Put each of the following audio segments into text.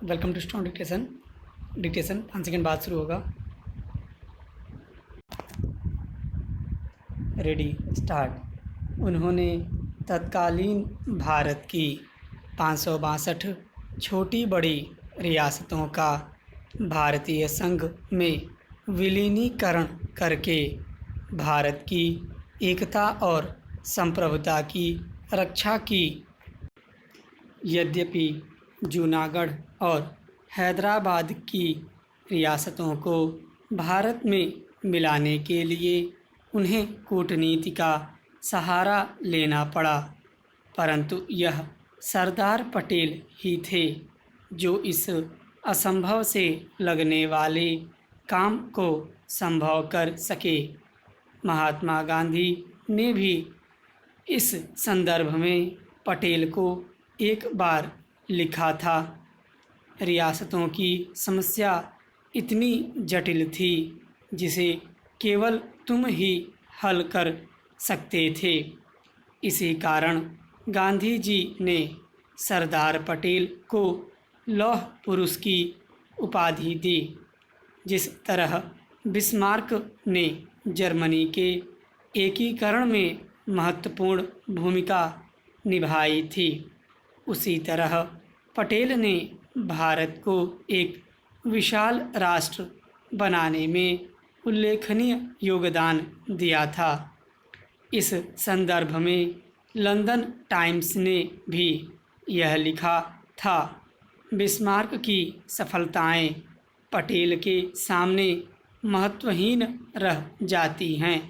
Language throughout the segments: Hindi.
Welcome to strong dictation 5 second बाद शुरू होगा। Ready start. उन्होंने तत्कालीन भारत की 562 छोटी बड़ी रियासतों का भारतीय संघ में विलीनीकरण करके भारत की एकता और संप्रभुता की रक्षा की। यद्यपि जूनागढ़ और हैदराबाद की रियासतों को भारत में मिलाने के लिए उन्हें कूटनीति का सहारा लेना पड़ा, परंतु यह सरदार पटेल ही थे जो इस असंभव से लगने वाले काम को संभव कर सके। महात्मा गांधी ने भी इस संदर्भ में पटेल को एक बार लिखा था, रियासतों की समस्या इतनी जटिल थी जिसे केवल तुम ही हल कर सकते थे। इसी कारण गांधी जी ने सरदार पटेल को लौह पुरुष की उपाधि दी। जिस तरह बिस्मार्क ने जर्मनी के एकीकरण में महत्वपूर्ण भूमिका निभाई थी, उसी तरह पटेल ने भारत को एक विशाल राष्ट्र बनाने में उल्लेखनीय योगदान दिया था। इस संदर्भ में लंदन टाइम्स ने भी यह लिखा था, बिस्मार्क की सफलताएं पटेल के सामने महत्वहीन रह जाती हैं।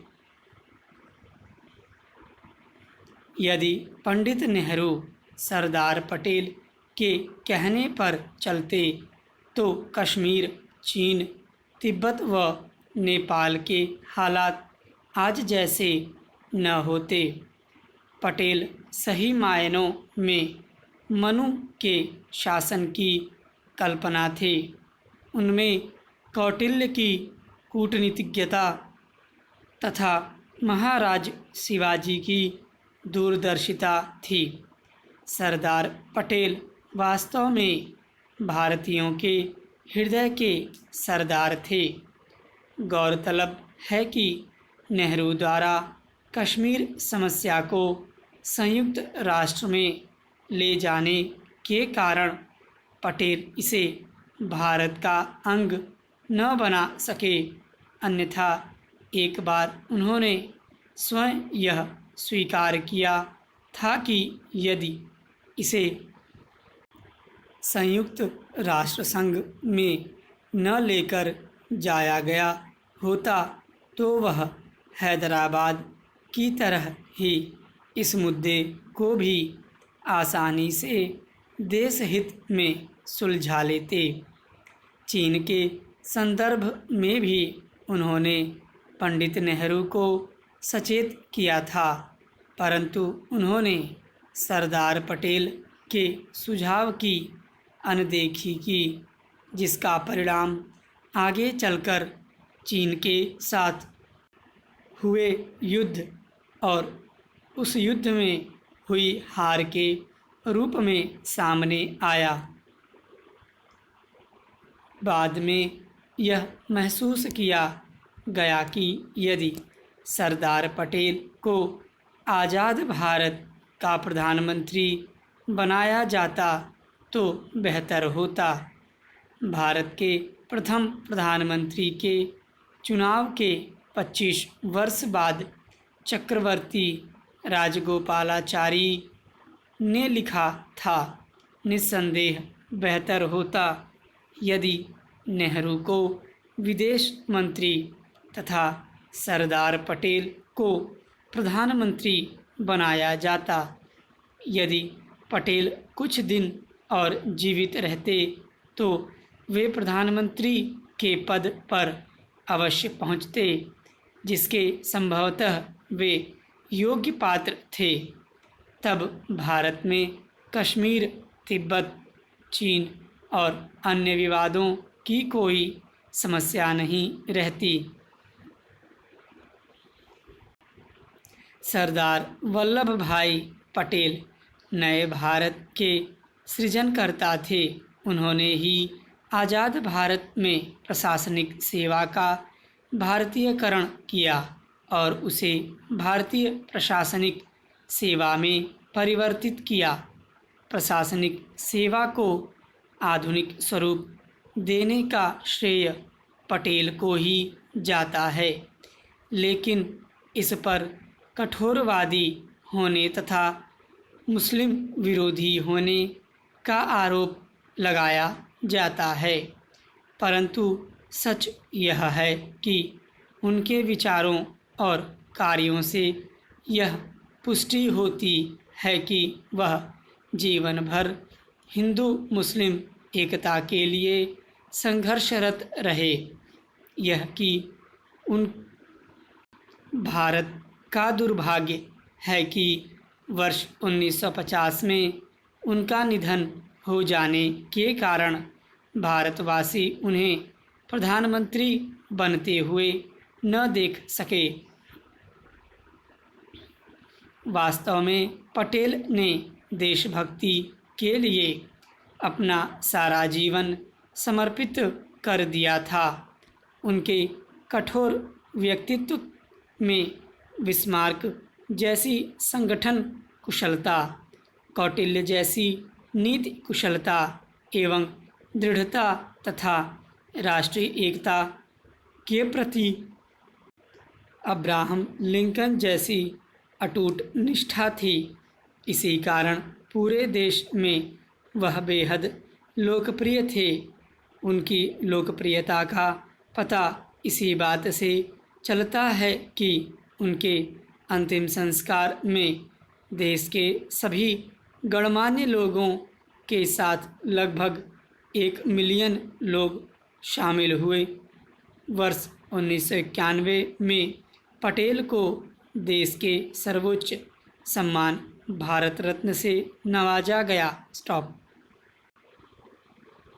यदि पंडित नेहरू सरदार पटेल के कहने पर चलते तो कश्मीर, चीन, तिब्बत व नेपाल के हालात आज जैसे न होते। पटेल सही मायनों में मनु के शासन की कल्पना थे। उनमें कौटिल्य की कूटनीतिज्ञता तथा महाराज शिवाजी की दूरदर्शिता थी। सरदार पटेल वास्तव में भारतीयों के हृदय के सरदार थे। गौरतलब है कि नेहरू द्वारा कश्मीर समस्या को संयुक्त राष्ट्र में ले जाने के कारण पटेल इसे भारत का अंग न बना सके, अन्यथा एक बार उन्होंने स्वयं यह स्वीकार किया था कि यदि इसे संयुक्त राष्ट्र संघ में न लेकर जाया गया होता तो वह हैदराबाद की तरह ही इस मुद्दे को भी आसानी से देश हित में सुलझा लेते। चीन के संदर्भ में भी उन्होंने पंडित नेहरू को सचेत किया था, परंतु उन्होंने सरदार पटेल के सुझाव की अनदेखी की, जिसका परिणाम आगे चलकर चीन के साथ हुए युद्ध और उस युद्ध में हुई हार के रूप में सामने आया। बाद में यह महसूस किया गया कि यदि सरदार पटेल को आज़ाद भारत का प्रधानमंत्री बनाया जाता तो बेहतर होता। भारत के प्रथम प्रधानमंत्री के चुनाव के 25 वर्ष बाद चक्रवर्ती राजगोपालाचारी ने लिखा था, निस्संदेह बेहतर होता यदि नेहरू को विदेश मंत्री तथा सरदार पटेल को प्रधानमंत्री बनाया जाता। यदि पटेल कुछ दिन और जीवित रहते तो वे प्रधानमंत्री के पद पर अवश्य पहुँचते, जिसके संभवतः वे योग्य पात्र थे। तब भारत में कश्मीर, तिब्बत, चीन और अन्य विवादों की कोई समस्या नहीं रहती। सरदार वल्लभ भाई पटेल नए भारत के सृजनकर्ता थे। उन्होंने ही आज़ाद भारत में प्रशासनिक सेवा का भारतीयकरण किया और उसे भारतीय प्रशासनिक सेवा में परिवर्तित किया। प्रशासनिक सेवा को आधुनिक स्वरूप देने का श्रेय पटेल को ही जाता है, लेकिन इस पर कठोरवादी होने तथा मुस्लिम विरोधी होने का आरोप लगाया जाता है। परंतु सच यह है कि उनके विचारों और कार्यों से यह पुष्टि होती है कि वह जीवन भर हिंदू मुस्लिम एकता के लिए संघर्षरत रहे। यह कि उन भारत का दुर्भाग्य है कि वर्ष 1950 में उनका निधन हो जाने के कारण भारतवासी उन्हें प्रधानमंत्री बनते हुए न देख सके। वास्तव में पटेल ने देशभक्ति के लिए अपना सारा जीवन समर्पित कर दिया था। उनके कठोर व्यक्तित्व में बिस्मार्क जैसी संगठन कुशलता, कौटिल्य जैसी नीति कुशलता एवं दृढ़ता तथा राष्ट्रीय एकता के प्रति अब्राहम लिंकन जैसी अटूट निष्ठा थी। इसी कारण पूरे देश में वह बेहद लोकप्रिय थे। उनकी लोकप्रियता का पता इसी बात से चलता है कि उनके अंतिम संस्कार में देश के सभी गणमान्य लोगों के साथ लगभग 1 मिलियन लोग शामिल हुए। वर्ष 1991 में पटेल को देश के सर्वोच्च सम्मान भारत रत्न से नवाजा गया। स्टॉप।